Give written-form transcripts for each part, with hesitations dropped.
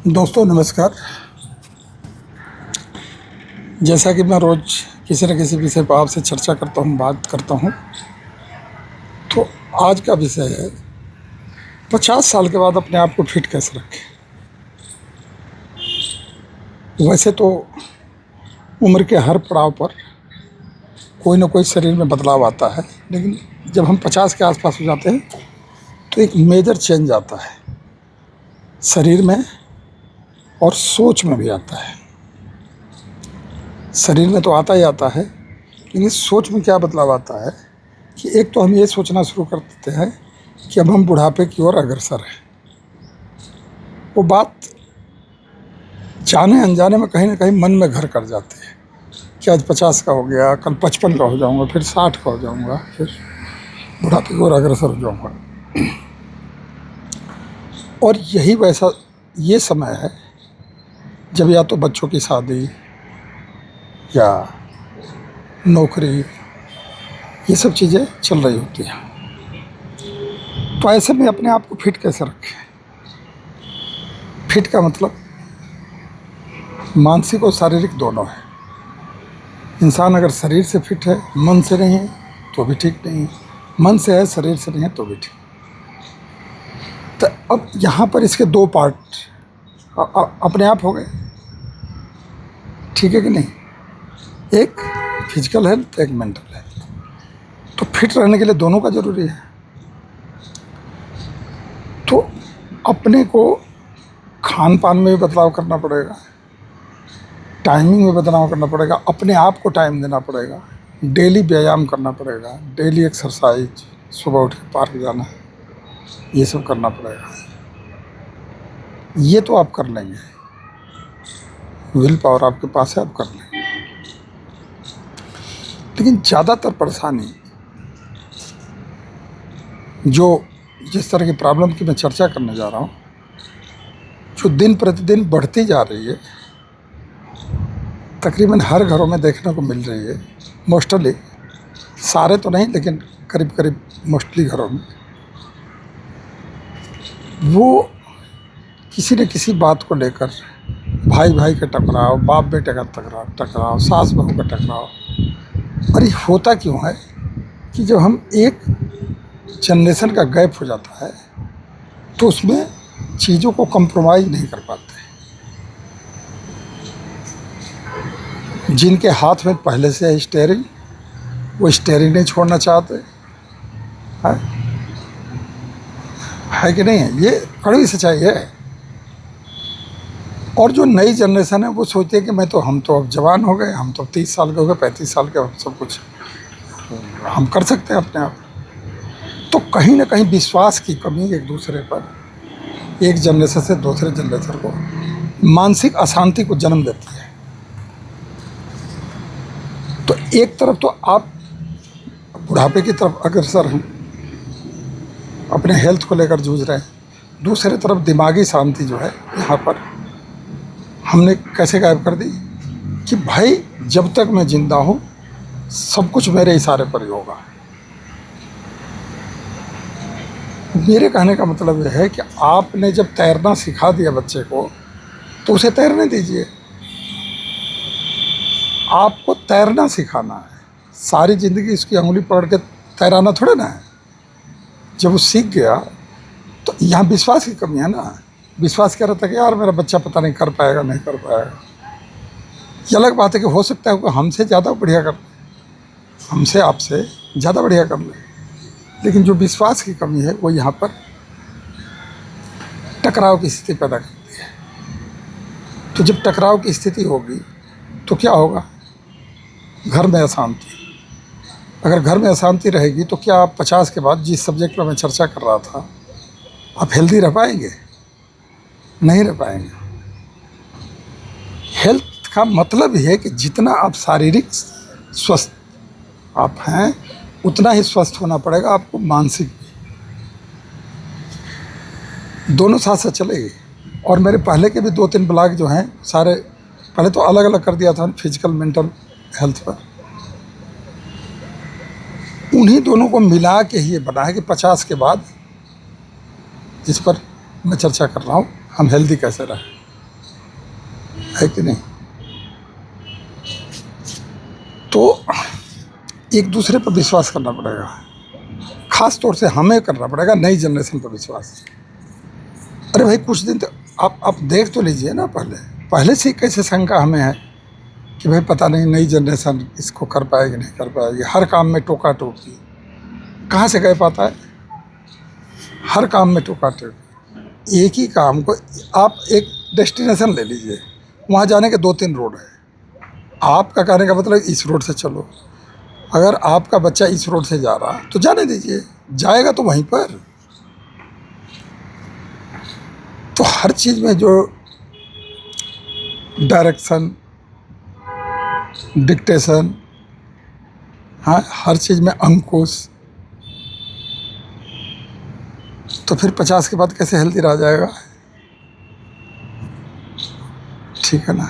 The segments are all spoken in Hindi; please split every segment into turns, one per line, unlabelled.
दोस्तों नमस्कार। जैसा कि मैं रोज़ किसी न किसी विषय पर आपसे चर्चा करता हूँ, बात करता हूँ, तो आज का विषय है 50 साल के बाद अपने आप को फिट कैसे रखें। वैसे तो उम्र के हर पड़ाव पर कोई ना कोई शरीर में बदलाव आता है, लेकिन जब हम 50 के आसपास हो जाते हैं तो एक मेजर चेंज आता है शरीर में और सोच में भी आता है। शरीर में तो आता ही आता है, लेकिन सोच में क्या बदलाव आता है कि एक तो हम ये सोचना शुरू कर देते हैं कि अब हम बुढ़ापे की ओर अग्रसर हैं। वो बात जाने अनजाने में कहीं ना कहीं मन में घर कर जाती है कि आज 50 का हो गया, कल 55 का हो जाऊंगा, फिर 60 का हो जाऊंगा, फिर बुढ़ापे की ओर अग्रसर हो जाऊंगा। और यही वैसा ये समय है जब या तो बच्चों की शादी या नौकरी, ये सब चीज़ें चल रही होती हैं। तो ऐसे में अपने आप को फिट कैसे रखें। फिट का मतलब मानसिक और शारीरिक दोनों है। इंसान अगर शरीर से फिट है, मन से नहीं है तो भी ठीक नहीं है, मन से है शरीर से नहीं है तो भी ठीक। तो अब यहाँ पर इसके दो पार्ट अपने आप हो गए, ठीक है कि नहीं। एक फिजिकल हेल्थ, एक मेंटल हेल्थ। तो फिट रहने के लिए दोनों का ज़रूरी है। तो अपने को खान पान में भी बदलाव करना पड़ेगा, टाइमिंग में बदलाव करना पड़ेगा, अपने आप को टाइम देना पड़ेगा, डेली व्यायाम करना पड़ेगा, डेली एक्सरसाइज, सुबह उठ के पार्क जाना है, ये सब करना पड़ेगा। ये तो आप कर लेंगे, विल पावर आपके पास है, आप कर लेंगे। लेकिन ज़्यादातर परेशानी जो जिस तरह की प्रॉब्लम की मैं चर्चा करने जा रहा हूँ, जो दिन प्रतिदिन बढ़ती जा रही है, तकरीबन हर घरों में देखने को मिल रही है। मोस्टली, सारे तो नहीं लेकिन करीब करीब मोस्टली घरों में वो किसी न किसी बात को लेकर भाई भाई का टकराव, बाप बेटे का टकराव, सास बहू का टकराव। और ये होता क्यों है कि जब हम एक जनरेशन का गैप हो जाता है तो उसमें चीज़ों को कंप्रोमाइज़ नहीं कर पाते। जिनके हाथ में पहले से है स्टीयरिंग, वो स्टीयरिंग नहीं छोड़ना चाहते है कि नहीं है। ये कड़वी सच्चाई है। और जो नई जनरेशन है वो सोचती है कि हम तो अब जवान हो गए, हम तो 30 साल के हो गए, 35 साल के, सब कुछ हम कर सकते हैं अपने आप। तो कहीं ना कहीं विश्वास की कमी एक दूसरे पर, एक जनरेशन से दूसरे जनरेशन को मानसिक अशांति को जन्म देती है। तो एक तरफ तो आप बुढ़ापे की तरफ अग्रसर हैं, अपने हेल्थ को लेकर जूझ रहे हैं, दूसरी तरफ दिमागी शांति जो है यहाँ पर हमने कैसे गायब कर दी कि भाई जब तक मैं जिंदा हूँ सब कुछ मेरे इशारे पर ही होगा। मेरे कहने का मतलब यह है कि आपने जब तैरना सिखा दिया बच्चे को तो उसे तैरने दीजिए। आपको तैरना सिखाना है, सारी ज़िंदगी उसकी उंगली पकड़ के तैराना थोड़ा ना है। जब वो सीख गया तो यहाँ विश्वास की कमी है ना। विश्वास क्या रहता है कि यार मेरा बच्चा पता नहीं कर पाएगा, नहीं कर पाएगा। ये अलग बात है कि हो सकता है कि हमसे ज़्यादा बढ़िया कर ले, हमसे आपसे ज़्यादा बढ़िया कर ले, लेकिन जो विश्वास की कमी है वो यहाँ पर टकराव की स्थिति पैदा करती है। तो जब टकराव की स्थिति होगी तो क्या होगा, घर में अशांति। अगर घर में अशांति रहेगी तो क्या आप 50 के बाद, जिस सब्जेक्ट पर मैं चर्चा कर रहा था, आप हेल्दी रह पाएंगे? नहीं रह पाएंगे। हेल्थ का मतलब ही है कि जितना आप शारीरिक स्वस्थ आप हैं उतना ही स्वस्थ होना पड़ेगा आपको मानसिक भी। दोनों साथ साथ चलेगी। और मेरे पहले के भी 2-3 ब्लॉग जो हैं सारे, पहले तो अलग अलग कर दिया था फिजिकल मेंटल हेल्थ पर, उन्हीं दोनों को मिला के ही ये बना है कि 50 के बाद जिस पर मैं चर्चा कर रहा हूँ, हम हेल्दी कैसे रहें। है कि नहीं। तो एक दूसरे पर विश्वास करना पड़ेगा, खास तौर से हमें करना पड़ेगा, नई जनरेशन पर विश्वास। अरे भाई कुछ दिन तो आप देख तो लीजिए ना, पहले से कैसे शंका हमें है कि भाई पता नहीं नई जनरेशन इसको कर पाएगी नहीं कर पाएगी, हर काम में टोका टोकी, कहाँ से कह पाता है, हर काम में टोका टोकी। एक ही काम को आप एक डेस्टिनेशन ले लीजिए, वहाँ जाने के 2-3 रोड है, आपका कहने का मतलब इस रोड से चलो, अगर आपका बच्चा इस रोड से जा रहा तो जाने दीजिए, जाएगा तो वहीं पर। तो हर चीज़ में जो डायरेक्शन, डिक्टेशन, हाँ, हर चीज़ में अंकुश, तो फिर 50 के बाद कैसे हेल्दी रह जाएगा, ठीक है ना।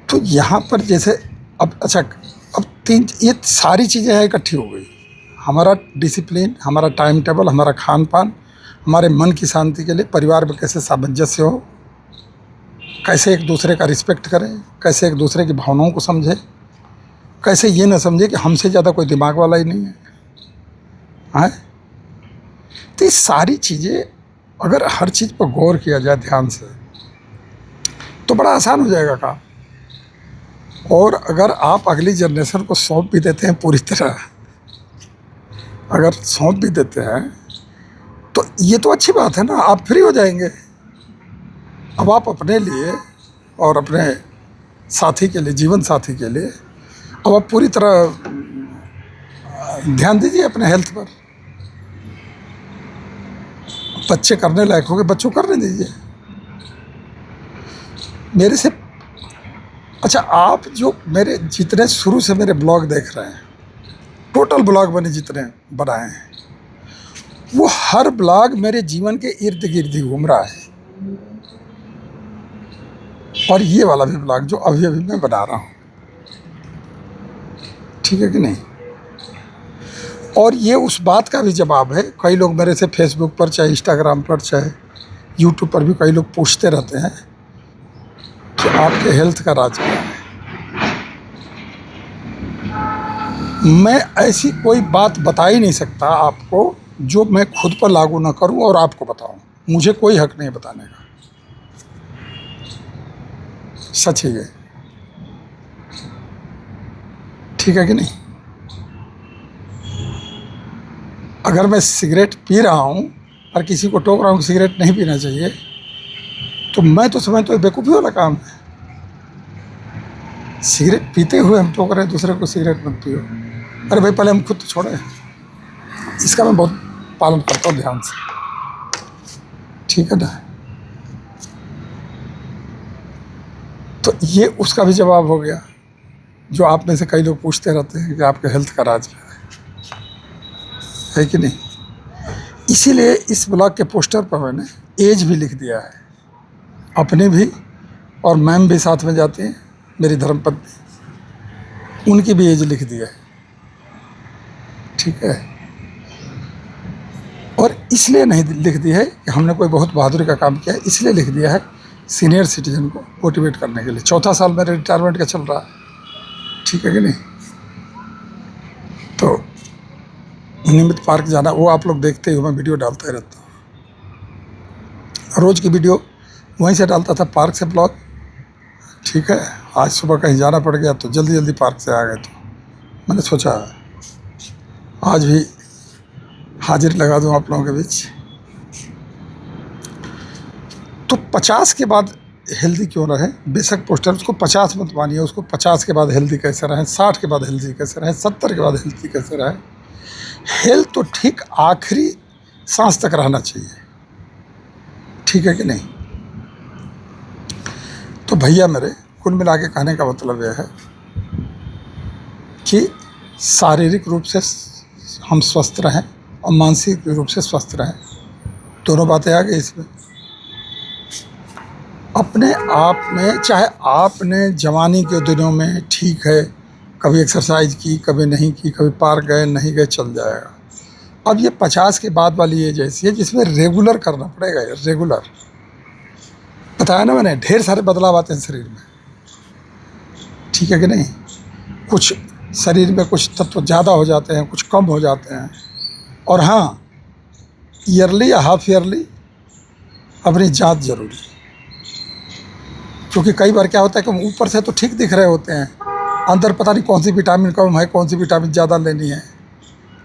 तो यहाँ पर जैसे अब अच्छा, अब ये सारी चीज़ें हैं इकट्ठी हो गई, हमारा डिसिप्लिन, हमारा टाइम टेबल, हमारा खान पान, हमारे मन की शांति के लिए परिवार में कैसे सामंजस्य हो, कैसे एक दूसरे का रिस्पेक्ट करें, कैसे एक दूसरे की भावनाओं को समझें, कैसे ये ना समझे कि हमसे ज़्यादा कोई दिमाग वाला ही नहीं है, हाँ। तो ये सारी चीज़ें अगर हर चीज़ पर गौर किया जाए ध्यान से तो बड़ा आसान हो जाएगा काम। और अगर आप अगली जनरेशन को सौंप भी देते हैं पूरी तरह, अगर सौंप भी देते हैं तो ये तो अच्छी बात है ना, आप फ्री हो जाएंगे। अब आप अपने लिए और अपने साथी के लिए, जीवन साथी के लिए अब आप पूरी तरह ध्यान दीजिए अपने हेल्थ पर। बच्चे करने लायक हो गए, बच्चों को करने दीजिए। मेरे से अच्छा, आप जो मेरे जितने शुरू से मेरे ब्लॉग देख रहे हैं, टोटल ब्लॉग मैंने जितने बनाए हैं, वो हर ब्लॉग मेरे जीवन के इर्द गिर्द ही घूम रहा है। और ये वाला भी ब्लॉग जो अभी अभी मैं बना रहा हूँ, ठीक है कि नहीं। और ये उस बात का भी जवाब है, कई लोग मेरे से फेसबुक पर, चाहे इंस्टाग्राम पर, चाहे यूट्यूब पर भी कई लोग पूछते रहते हैं कि आपके हेल्थ का राज क्या है। मैं ऐसी कोई बात बता ही नहीं सकता आपको जो मैं खुद पर लागू ना करूं और आपको बताऊं, मुझे कोई हक नहीं बताने का, सच है ये, ठीक है कि नहीं। अगर मैं सिगरेट पी रहा हूं और किसी को टोक रहा हूं कि सिगरेट नहीं पीना चाहिए, तो मैं तो समझता हूं बेवकूफ़ी वाला काम है। सिगरेट पीते हुए हम टोक रहे हैं दूसरे को सिगरेट मत पियो, अरे भाई पहले हम खुद तो छोड़े। इसका मैं बहुत पालन करता हूँ ध्यान से, ठीक है ना। तो ये उसका भी जवाब हो गया जो आप में से कई लोग पूछते रहते हैं कि आपके हेल्थ का राज क्या है कि नहीं। इसीलिए इस ब्लॉग के पोस्टर पर मैंने एज भी लिख दिया है, अपनी भी, और मैम भी साथ में जाती हैं, मेरी धर्मपत्नी, उनकी भी एज लिख दिया है, ठीक है। और इसलिए नहीं लिख दी है कि हमने कोई बहुत बहादुरी का काम किया है, इसलिए लिख दिया है सीनियर सिटीजन को मोटिवेट करने के लिए। 4था साल मेरे रिटायरमेंट का चल रहा है, ठीक है कि नहीं। तो नियमित पार्क जाना, वो आप लोग देखते ही हो, मैं वीडियो डालता ही रहता हूँ, रोज़ की वीडियो वहीं से डालता था, पार्क से ब्लॉग, ठीक है। आज सुबह कहीं जाना पड़ गया तो जल्दी जल्दी पार्क से आ गए, तो मैंने सोचा आज भी हाजिरी लगा दूँ आप लोगों के बीच। तो 50 के बाद हेल्दी क्यों रहे, बेशक पोस्टर उसको 50 मत मानिए, उसको 50 के बाद हेल्दी कैसे रहें, 60 के बाद हेल्दी कैसे रहें, 70 के बाद हेल्दी कैसे रहें। हेल्थ तो ठीक आखिरी सांस तक रहना चाहिए, ठीक है कि नहीं। तो भैया मेरे, कुल मिला के कहने का मतलब यह है कि शारीरिक रूप से हम स्वस्थ रहें और मानसिक रूप से स्वस्थ रहें, दोनों बातें आ गई इसमें। अपने आप में, चाहे आपने जवानी के दिनों में ठीक है कभी एक्सरसाइज की, कभी नहीं की, कभी पार्क गए नहीं गए, चल जाएगा। अब ये 50 के बाद वाली एज ऐसी है जिसमें रेगुलर करना पड़ेगा, रेगुलर। बताया ना मैंने, ढेर सारे बदलाव आते हैं शरीर में, ठीक है कि नहीं। कुछ शरीर में कुछ तत्व ज़्यादा हो जाते हैं, कुछ कम हो जाते हैं। और हाँ, ईयरली या हाफ ईयरली अपनी जांच जरूरी, क्योंकि कई बार क्या होता है कि ऊपर से तो ठीक दिख रहे होते हैं, अंदर पता नहीं कौन सी विटामिन कम है, कौन सी विटामिन ज़्यादा लेनी है,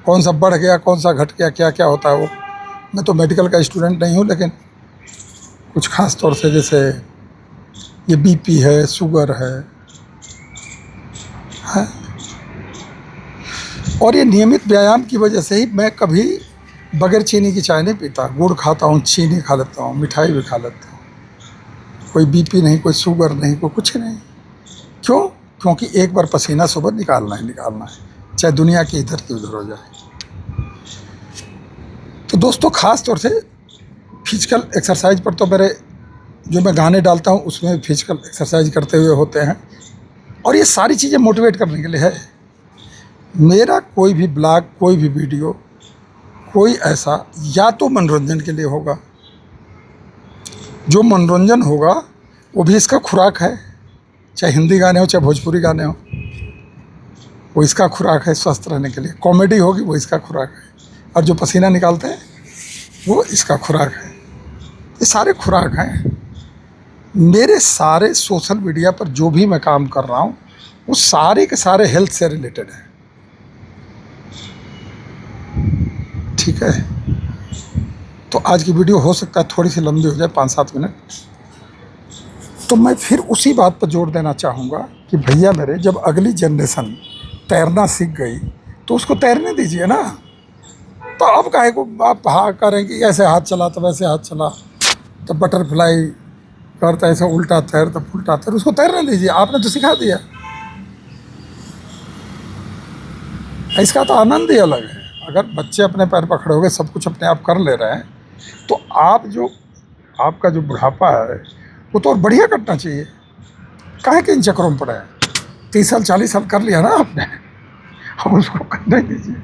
कौन सा बढ़ गया, कौन सा घट गया, क्या क्या होता है वो। मैं तो मेडिकल का स्टूडेंट नहीं हूँ, लेकिन कुछ ख़ास तौर से जैसे ये बीपी है, शुगर है। और ये नियमित व्यायाम की वजह से ही मैं कभी बगैर चीनी की चाय नहीं पीता। गुड़ खाता हूँ, चीनी खा लेता हूँ, मिठाई भी खा लेता हूँ। कोई बीपी नहीं, कोई शुगर नहीं, कोई कुछ नहीं। क्यों? क्योंकि एक बार पसीना सुबह निकालना है, चाहे दुनिया की इधर की उधर हो जाए। तो दोस्तों, ख़ास तौर से फिजिकल एक्सरसाइज पर तो मेरे जो मैं गाने डालता हूँ उसमें फिजिकल एक्सरसाइज करते हुए होते हैं। और ये सारी चीज़ें मोटिवेट करने के लिए है। मेरा कोई भी ब्लॉग, कोई भी वीडियो, कोई ऐसा या तो मनोरंजन के लिए होगा, जो मनोरंजन होगा वो भी इसका खुराक है, चाहे हिंदी गाने हो चाहे भोजपुरी गाने हो, वो इसका खुराक है स्वस्थ रहने के लिए। कॉमेडी होगी वो इसका खुराक है, और जो पसीना निकालते हैं वो इसका खुराक है। ये सारे खुराक हैं। मेरे सारे सोशल मीडिया पर जो भी मैं काम कर रहा हूँ वो सारे के सारे हेल्थ से रिलेटेड है, ठीक है। तो आज की वीडियो हो सकता है थोड़ी सी लंबी हो जाए, 5-7 मिनट। तो मैं फिर उसी बात पर जोर देना चाहूँगा कि भैया मेरे, जब अगली जनरेशन तैरना सीख गई तो उसको तैरने दीजिए ना। तो अब काहे को आप हाँ करेंगे, ऐसे हाथ चला तो वैसे हाथ चला, तो बटरफ्लाई करता ऐसे उल्टा तैर तो उल्टा तैर, उसको तैरने दीजिए। आपने तो सिखा दिया, इसका तो आनंद ही अलग है। अगर बच्चे अपने पैर पर खड़े हो गए, सब कुछ अपने आप कर ले रहे हैं, तो आपका जो बुढ़ापा है वो तो और बढ़िया करना चाहिए। काहे के इन चक्करों में पड़े हैं? 30 साल 40 साल कर लिया ना आपने, अब उसको करने दीजिए।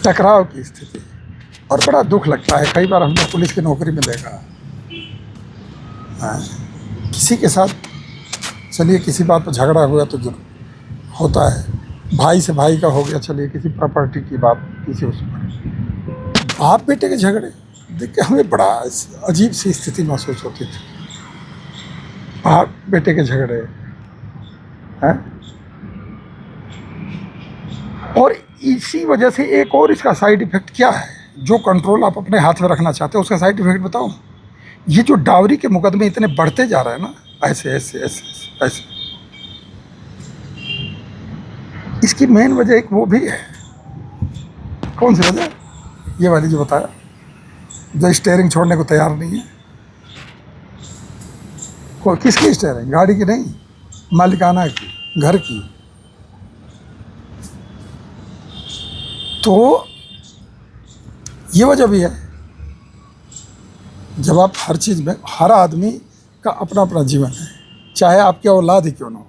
टकराव की स्थिति, और बड़ा दुख लगता है। कई बार हमने पुलिस की नौकरी में देखा, किसी के साथ चलिए किसी बात पर झगड़ा हुआ तो जरूर होता है, भाई से भाई का हो गया, चलिए किसी प्रॉपर्टी की बात, किसी उसमें बाप बेटे के झगड़े देख के हमें बड़ा अजीब सी स्थिति महसूस होती थी। बाप बेटे के झगड़े हैं। और इसी वजह से एक और इसका साइड इफ़ेक्ट क्या है, जो कंट्रोल आप अपने हाथ में रखना चाहते हो उसका साइड इफ़ेक्ट बताओ। ये जो डावरी के मुकदमे इतने बढ़ते जा रहे हैं ना, ऐसे ऐसे ऐसे ऐसे, इसकी मेन वजह एक वो भी है। कौन सी वजह? ये वाली जो बताया, जो स्टीयरिंग छोड़ने को तैयार नहीं है। किसकी स्टीयरिंग? गाड़ी की नहीं, मालिकाना की, घर की। तो ये वजह भी है। जब आप हर चीज़ में, हर आदमी का अपना अपना जीवन है, चाहे आपके औलाद ही क्यों ना हो,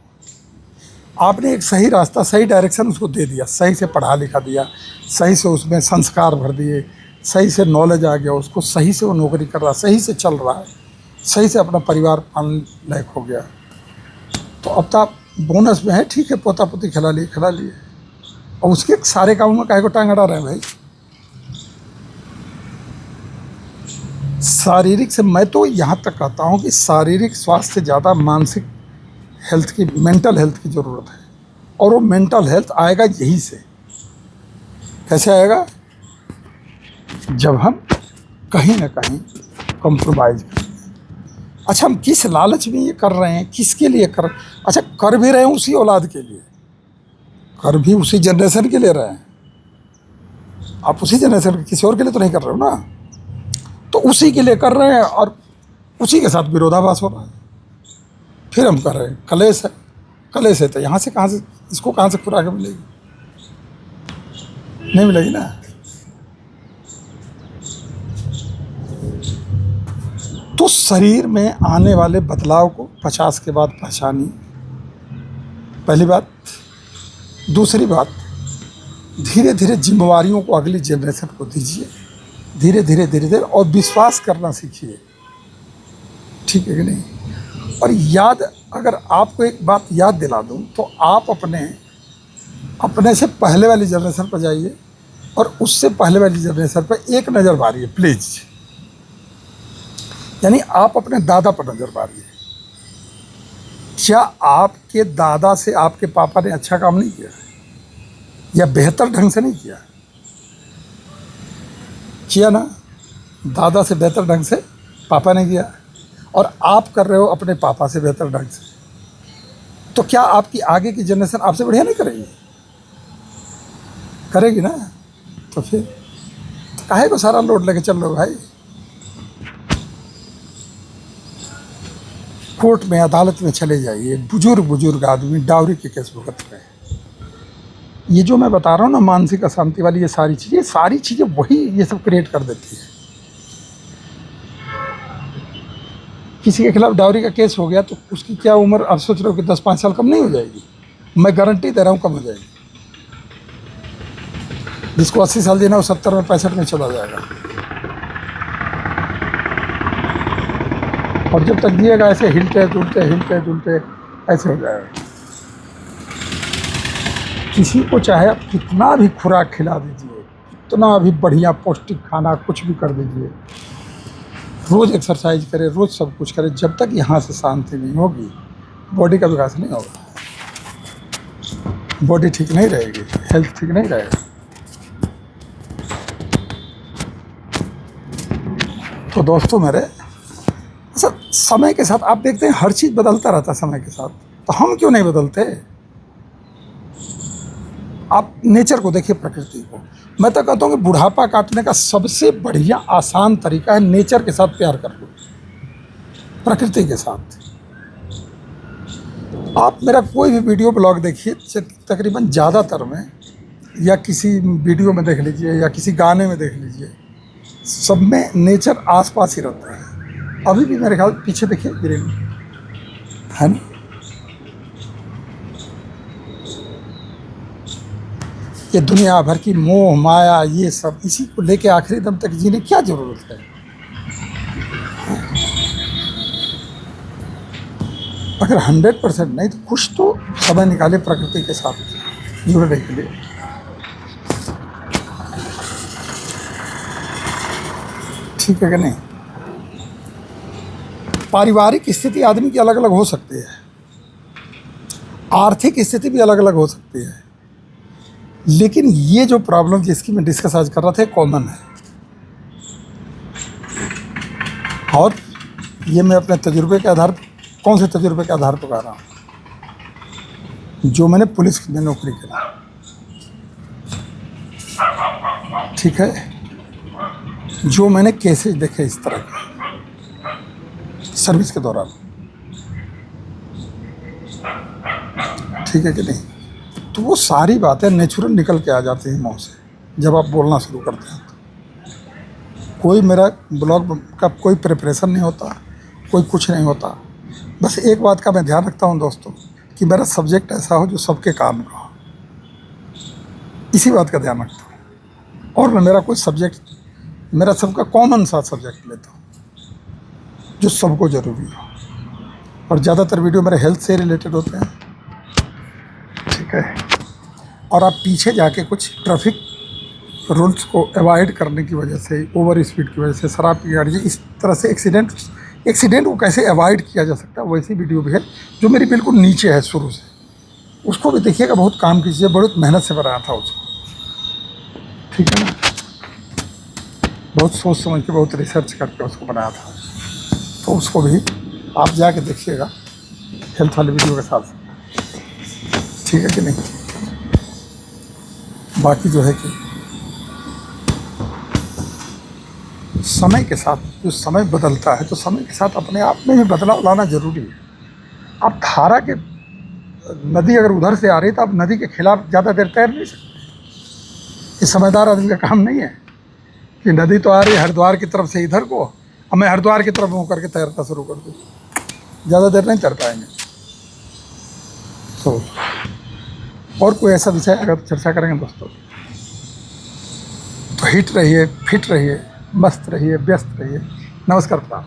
आपने एक सही रास्ता, सही डायरेक्शन उसको दे दिया, सही से पढ़ा लिखा दिया, सही से उसमें संस्कार भर दिए, सही से नॉलेज आ गया उसको, सही से वो नौकरी कर रहा है, सही से चल रहा है, सही से अपना परिवार पालने लायक हो गया, तो अब तो आप बोनस में है, ठीक है, पोता पोती खिला लिए। और उसके सारे कामों में काहे को टांग अड़ा रहे हैं भाई? शारीरिक से, मैं तो यहाँ तक कहता हूँ कि शारीरिक स्वास्थ्य से ज़्यादा मानसिक हेल्थ की, मेंटल हेल्थ की ज़रूरत है। और वो मेंटल हेल्थ आएगा यहीं से। कैसे आएगा? जब हम कहीं ना कहीं कॉम्प्रोमाइज़ करेंगे। अच्छा, हम किस लालच में ये कर रहे हैं, किसके लिए कर, अच्छा कर भी रहे हैं उसी औलाद के लिए, कर भी उसी जनरेशन के लिए रहे हैं। आप उसी जनरेशन के, किसी और के लिए तो नहीं कर रहे हो ना। तो उसी के लिए कर रहे हैं और उसी के साथ विरोधाभास हो रहा है। फिर हम कर रहे हैं, कलेश है। कलेश है तो यहाँ से कहाँ से, इसको कहाँ से खुराक मिलेगी? नहीं मिलेगी ना। तो शरीर में आने वाले बदलाव को 50 के बाद पहचानिए, पहली बात। दूसरी बात, धीरे धीरे जिम्मेवारियों को अगली जनरेशन को दीजिए, धीरे धीरे और विश्वास करना सीखिए। ठीक है कि नहीं। और याद, अगर आपको एक बात याद दिला दूं तो आप अपने से पहले वाली जनरेशन पर जाइए और उससे पहले वाली जनरेशन पर एक नज़र मारिए प्लीज़। यानी आप अपने दादा पर नज़र मारिए। क्या आपके दादा से आपके पापा ने अच्छा काम नहीं किया या बेहतर ढंग से नहीं किया? किया ना। दादा से बेहतर ढंग से पापा ने किया और आप कर रहे हो अपने पापा से बेहतर ढंग से। तो क्या आपकी आगे की जनरेशन आपसे बढ़िया नहीं करेगी? करेगी ना। तो फिर काहे को सारा लोड लेके चल रहे हो भाई? कोर्ट में, अदालत में चले जाइए, बुजुर्ग आदमी डाउरी के केस भुगत रहे हैं। ये जो मैं बता रहा हूँ ना, मानसिक अशांति वाली ये सारी चीज़ें वही ये सब क्रिएट कर देती है। किसी के खिलाफ डाउरी का केस हो गया तो उसकी क्या उम्र आप सोच रहे हो कि 10-5 साल कम नहीं हो जाएगी? मैं गारंटी दे रहा हूँ कम हो जाएगी। जिसको 80 साल देना वो 70 में 65 में चला जाएगा। और जब तक जिएगा ऐसे हिलते जुलते ऐसे हो जाएगा। किसी को चाहे आप कितना भी खुराक खिला दीजिए, कितना भी बढ़िया पौष्टिक खाना कुछ भी कर दीजिए, रोज़ एक्सरसाइज करे, रोज़ सब कुछ करे, जब तक यहाँ से शांति नहीं होगी बॉडी का विकास नहीं होगा। बॉडी ठीक नहीं रहेगी, हेल्थ ठीक नहीं रहेगा। तो दोस्तों मेरे, सब समय के साथ आप देखते हैं हर चीज़ बदलता रहता है समय के साथ, तो हम क्यों नहीं बदलते? आप नेचर को देखिए, प्रकृति को। मैं तो कहता हूँ कि बुढ़ापा काटने का सबसे बढ़िया आसान तरीका है नेचर के साथ प्यार कर लो, प्रकृति के साथ। आप मेरा कोई भी वीडियो ब्लॉग देखिए, तकरीबन ज़्यादातर में, या किसी वीडियो में देख लीजिए या किसी गाने में देख लीजिए, सब में नेचर आसपास ही रहता है। अभी भी मेरे ख्याल पीछे देखिए ग्रीन है ना। ये दुनिया भर की मोह माया, ये सब इसी को लेके आखिरी दम तक जीने क्या जरूरत है? अगर 100% नहीं तो कुछ तो समय निकाले प्रकृति के साथ जुड़ने के लिए। ठीक है कि नहीं? पारिवारिक स्थिति आदमी की अलग अलग हो सकती है, आर्थिक स्थिति भी अलग अलग हो सकती है, लेकिन ये जो प्रॉब्लम जिसकी मैं डिस्कस आज कर रहा था कॉमन है। और ये मैं अपने तजुर्बे के आधार, कौन से तजुर्बे के आधार पर कह रहा हूँ? जो मैंने पुलिस में नौकरी करी, ठीक है, जो मैंने केसेस देखे इस तरह के सर्विस के दौरान, ठीक है कि नहीं? तो वो सारी बातें नेचुरल निकल के आ जाती हैं मुँह से जब आप बोलना शुरू करते हैं। तो कोई मेरा ब्लॉग का कोई प्रिपरेशन नहीं होता, कोई कुछ नहीं होता। बस एक बात का मैं ध्यान रखता हूँ दोस्तों, कि मेरा सब्जेक्ट ऐसा हो जो सबके काम का हो। इसी बात का ध्यान रखता हूँ। और मैं मेरा कोई सब्जेक्ट, मेरा सबका कॉमन सा सब्जेक्ट लेता हूँ जो सबको ज़रूरी हो। और ज़्यादातर वीडियो मेरे हेल्थ से रिलेटेड होते हैं, ठीक है। और आप पीछे जाके कुछ ट्रैफिक रूल्स को अवॉइड करने की वजह से, ओवर स्पीड की वजह से, शराब की गाड़ी, इस तरह से एक्सीडेंट को कैसे अवॉइड किया जा सकता है, वैसी वीडियो भी है जो मेरी बिल्कुल नीचे है शुरू से। उसको भी देखिएगा, बहुत काम कीजिए, बहुत मेहनत से बनाया था उसको, ठीक है ना। बहुत सोच समझ के, बहुत रिसर्च करके उसको बनाया था। तो उसको भी आप जाके देखिएगा हेल्थ वाली वीडियो के साथ, ठीक है कि नहीं। बाकी जो है कि समय के साथ जो समय बदलता है, तो समय के साथ अपने आप में भी बदलाव लाना जरूरी है। आप धारा के, नदी अगर उधर से आ रही है तो आप नदी के खिलाफ ज़्यादा देर तैर नहीं सकते। ये समझदार आदमी का काम नहीं है कि नदी तो आ रही है हरिद्वार की तरफ से इधर को, अब मैं हरिद्वार की तरफ मुँह करके तैरना शुरू कर दूँ, ज़्यादा देर नहीं तैर पाएंगे। तो और कोई ऐसा विषय अगर चर्चा करेंगे दोस्तों, तो हिट रहिए, फिट रहिए, मस्त रहिए, व्यस्त रहिए। नमस्कार प्रणाम।